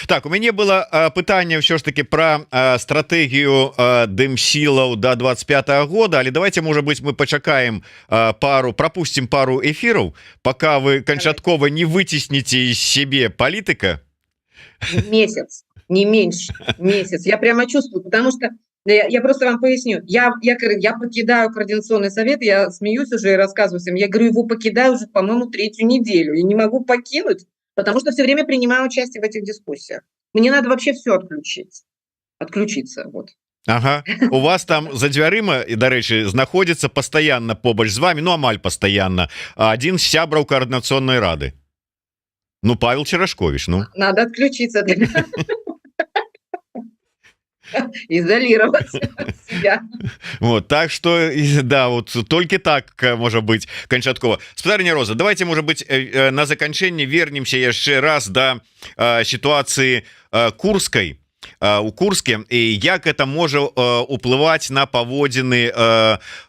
Так, у мяне было пытанне ўсё ж таки про стратэгію дымсілаў до 25 года, але давайте, может быть, мы пачакаем пропустим пару эфиров, пока вы канчаткова не вытесните из себе политика. Месяц, не меньше, месяц. Я прямо чувствую, потому что я просто вам поясню. Я покидаю Координационный совет, я смеюсь уже и рассказываю всем. Я говорю, его покидаю уже, по-моему, 3-ю неделю. И не могу покинуть, потому что все время принимаю участие в этих дискуссиях. Мне надо вообще все отключиться. Вот. Ага, у вас там за дзвярыма і, дарэчы, знаходзіцца пастаянна побач з вами, ну амаль пастаянна, адзін з сябраў Координационной рады. Ну, Павел Черашкович, ну. Надо отключиться. Изолироваться от себя. Вот, так что, да, вот только так может быть канчаткова. Спадарня Роза, давайте, может быть, на заканчэнне вернемся яшчэ раз до ситуации курской. У Курске і як это можа уплываць на паводзіны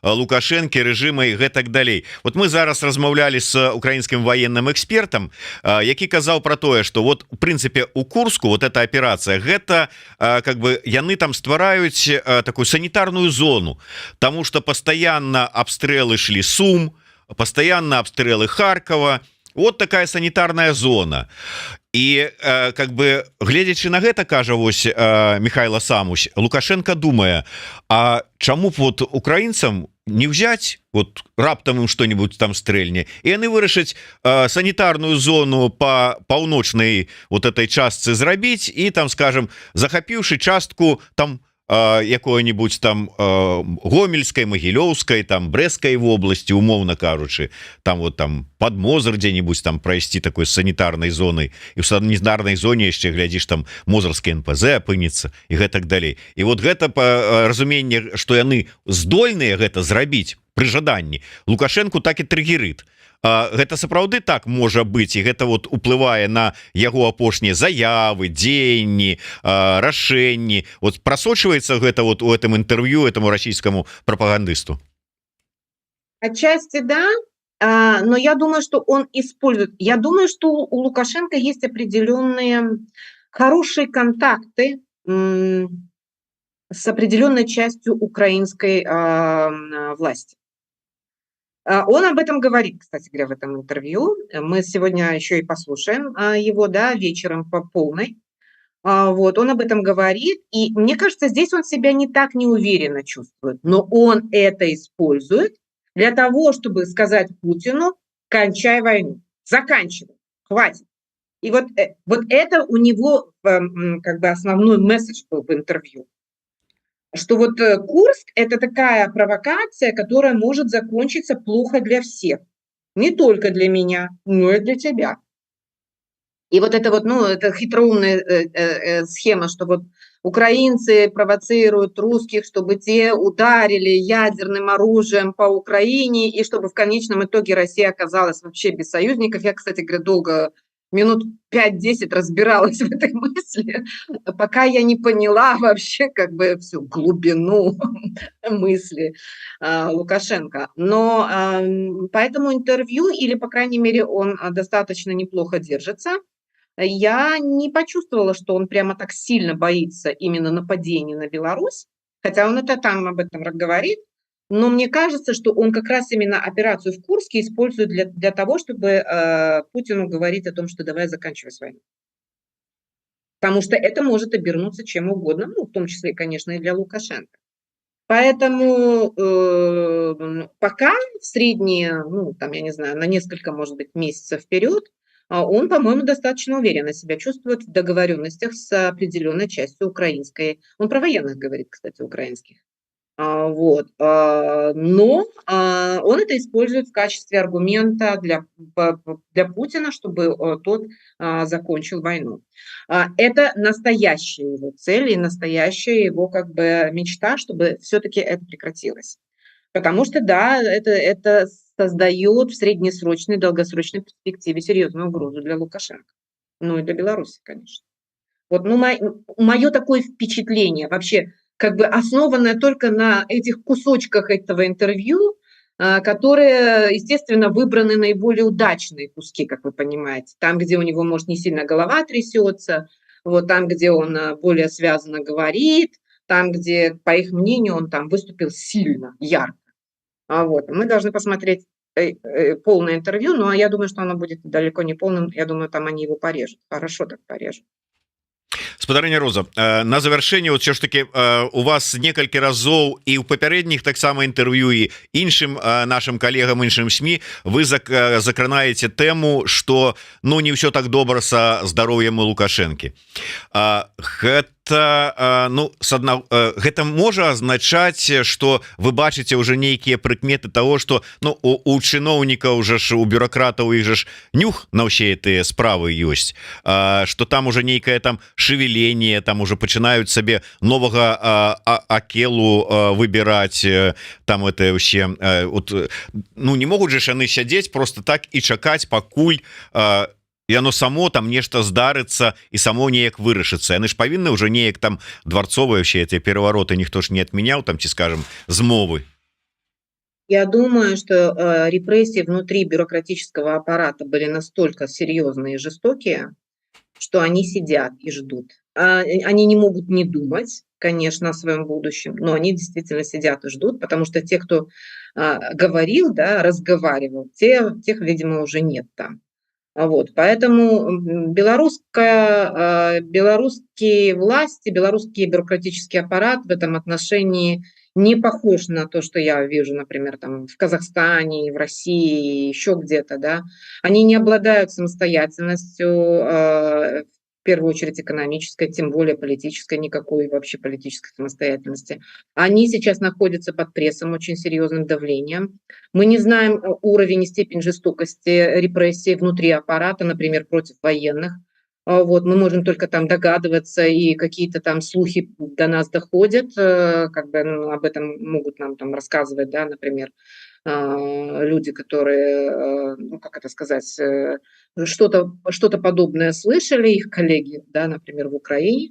Лукашэнкі рэжыма і гэтак далей. Вот мы зараз размаўлялі с украінскім военным экспертам, які казаў про тое, что вот в принципе у Курску вот эта операция, гэта как бы яны там ствараюць такую санітарную зону, тому что постоянно обстрелы шли Сум, постоянно обстрелы Харькова. Вот такая санітарная зона. І как бы гледзячы на гэта, кажа вось Михайло Самусь, Лукашенко думае, а чаму б вот украінцам не взять, вот раптам ім что-нибудь там стрэльне, і яны вырашаць санітарную зону по паўночнай вот этой частцы зрабіць, і там, скажем, захапіўшы частку там якой-нибудь там гомельской, могилёўской, там брэсцкай вобласці, умоўна кажучы, там вот там под Мозыр дзе-нибудь там прайсці такой санітарнай зонай, і ў санітарнай зоне яшчэ глядзіш там мозырскі НПЗ апынецца і гэтак далей. І вот гэта па разуменне, што яны здольныя гэта зрабіць пры жаданні, Лукашенку так і трыгерыт. Гэта сапраўды так можа быць, і гэта вот уплывае на яго апошнія заявы, дзеянні, рашэнні. Вот прасочваецца гэта вот у этом интервью этому расійскому прапагандысту? Отчасти да, но я думаю, что он использует. Я думаю, что у Лукашенко есть определенные хорошие контакты с определенной частью украинской власти. Он об этом говорит, кстати говоря, в этом интервью. Мы сегодня еще и послушаем его, да, вечером по полной. Вот, он об этом говорит, и мне кажется, здесь он себя не так неуверенно чувствует, но он это использует для того, чтобы сказать Путину: кончай войну, заканчивай, хватит. И вот это у него как бы основной месседж был в интервью. Что вот Курск – это такая провокация, которая может закончиться плохо для всех. Не только для меня, но и для тебя. И вот это вот, ну, это хитроумная схема, что вот украинцы провоцируют русских, чтобы те ударили ядерным оружием по Украине, и чтобы в конечном итоге Россия оказалась вообще без союзников. Я, кстати говоря, долго, минут 5-10 разбиралась в этой мысли, пока я не поняла вообще как бы всю глубину мысли Лукашенко. Но по этому интервью, или, по крайней мере, он достаточно неплохо держится, я не почувствовала, что он прямо так сильно боится именно нападения на Беларусь, хотя он это там об этом говорит. Но мне кажется, что он как раз именно операцию в Курске использует для того, чтобы Путину говорить о том, что давай заканчивай войну. Потому что это может обернуться чем угодно, ну, в том числе, конечно, и для Лукашенко. Поэтому пока в средние, ну, там, я не знаю, на несколько, может быть, месяцев вперед, он, по-моему, достаточно уверенно себя чувствует в договоренностях с определенной частью украинской. Он про военных говорит, кстати, украинских. Вот. Но он это использует в качестве аргумента для Путина, чтобы тот закончил войну. Это настоящая его цель и настоящая его как бы мечта, чтобы все-таки это прекратилось. Потому что, да, это создает в среднесрочной, долгосрочной перспективе серьезную угрозу для Лукашенко. Ну и для Беларуси, конечно. Вот, ну, мое такое впечатление вообще, как бы основанное только на этих кусочках этого интервью, которые, естественно, выбраны наиболее удачные куски, как вы понимаете. Там, где у него, может, не сильно голова трясется, вот там, где он более связанно говорит, там, где, по их мнению, он там выступил сильно, ярко. Вот. Мы должны посмотреть полное интервью, но я думаю, что оно будет далеко не полным. Я думаю, там они его порежут. Хорошо так порежут. Спадарыня Роза, на завяршэнне вот все ж таки у вас некалькі разоў і ў папярэдніх таксама інтэрв'ю і іншым нашим калегам, іншым СМІ вы закранаеце тэму, што ну не ўсё так добра са здароўем у Лукашэнкі. Ну гэта можа азначаць, што вы бачыце уже нейкія прыкметы того, што ну у чыноўнікаў уже ж у бюракратаў іх же ж нюх на ўсе гэтыя справы ёсць, што там уже нейкае там шевеленне, там уже пачынаюць сабе новага акелу выбіраць, там это ўсе ну не могуць же яны сядзець просто так і чакаць пакуль яно само там нешта здарыцца і само неяк вырашыцца. Яны ж павінны уже неяк там дворцовыя все эти перавароты ніхто ж не отменял там ці скажем змовы. Я думаю, что репрессии внутри бюрократического аппарата были настолько серьезные и жестокие, что они сидят и ждут. Они не могут не думать, конечно, о своем будущем, но они действительно сидят и ждут, потому что те, кто говорил, да, разговаривал, тех, видимо, уже нет там. Вот, поэтому белорусские власти, белорусский бюрократический аппарат в этом отношении не похож на то, что я вижу, например, там в Казахстане, в России, еще где-то, да. Они не обладают самостоятельностью, в первую очередь экономической, тем более политической, никакой вообще политической самостоятельности. Они сейчас находятся под прессом, очень серьезным давлением. Мы не знаем уровень и степень жестокости репрессий внутри аппарата, например, против военных. Вот, мы можем только там догадываться, и какие-то там слухи до нас доходят, как бы об этом могут нам там рассказывать, да, например, люди, которые, ну, как это сказать, что-то подобное слышали, их коллеги, да, например, в Украине.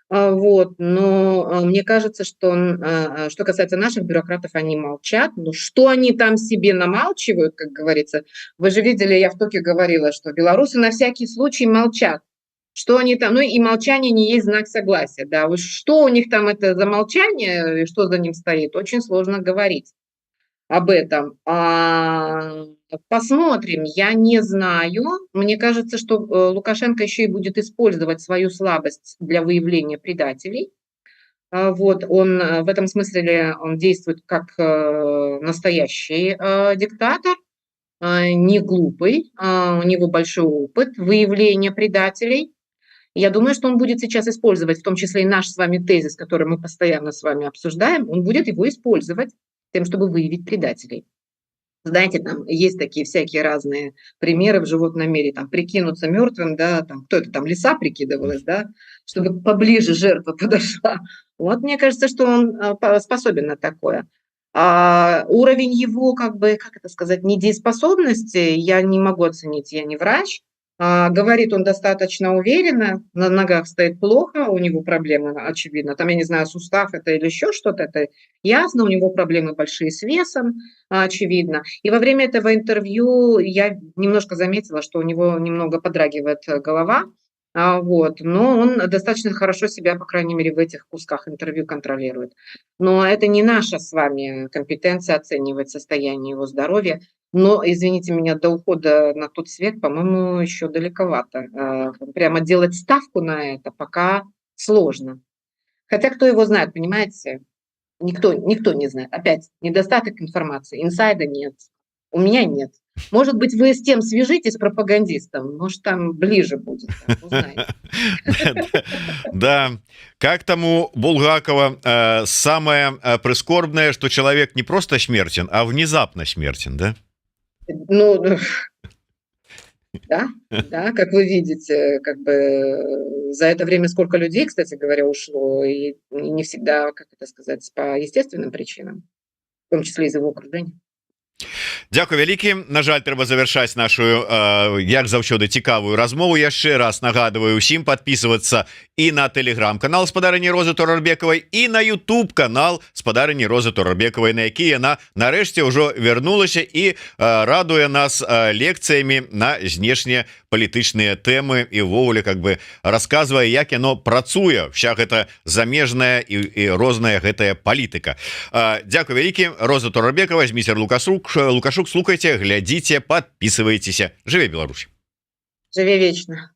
Вот, но мне кажется, что касается наших бюрократов, они молчат. Но что они там себе намалчивают, как говорится, вы же видели, я в ТОКе говорила, что белорусы на всякий случай молчат. Что они там, ну и молчание не есть знак согласия, да, вот что у них там это за молчание, и что за ним стоит, очень сложно говорить об этом. Посмотрим, я не знаю. Мне кажется, что Лукашенко еще и будет использовать свою слабость для выявления предателей. Вот, он в этом смысле он действует как настоящий диктатор, не глупый, у него большой опыт выявления предателей. Я думаю, что он будет сейчас использовать, в том числе и наш с вами тезис, который мы постоянно с вами обсуждаем, он будет его использовать тем, чтобы выявить предателей. Знаете, там есть такие всякие разные примеры в животном мире, там прикинуться мертвым, да, там кто это там, лиса прикидывалась, да, чтобы поближе жертва подошла. Вот мне кажется, что он способен на такое. Уровень его, как бы, как это сказать, недееспособности я не могу оценить, я не врач. Говорит он достаточно уверенно, на ногах стоит плохо, у него проблемы, очевидно. Там, я не знаю, сустав это или еще что-то, это ясно, у него проблемы большие с весом, очевидно. И во время этого интервью я немножко заметила, что у него немного подрагивает голова, вот, но он достаточно хорошо себя, по крайней мере, в этих кусках интервью контролирует. Но это не наша с вами компетенция оценивать состояние его здоровья. Но, извините меня, до ухода на тот свет, по-моему, еще далековато. Прямо делать ставку на это пока сложно. Хотя кто его знает, понимаете? Никто не знает. Опять недостаток информации, инсайда нет. У меня нет. Может быть, вы с тем свяжитесь, с пропагандистом, может, там ближе будет, узнаете. Да, как там у Булгакова самое прискорбное, что человек не просто смертен, а внезапно смертен, да? Ну, да, как вы видите, как бы за это время сколько людей, кстати говоря, ушло, и не всегда, как это сказать, по естественным причинам, в том числе из его окружения. Дякую вялікі. На жаль, трэба завяршаць нашу як заўсёды цікавую размову. Яшчэ раз нагадываю усім подписываться і на телеграм-канал спадарыні Розы Турарбекавай і на YouTube канал спадарыні Розы Турарбекавай, на які яна нарэшце ўжо вярнулася і радуе нас лекцыямі на знешнепалітычныя тэмы і ўвогуле как бы рассказывае, як яно працуе, вся гэта замежная і розная гэтая палітыка. Дякую вялікі. Роза Турарбекавай, міцер Лукашук, слухайте, глядите, подписывайтесь. Жыве Беларусь. Живи вечно.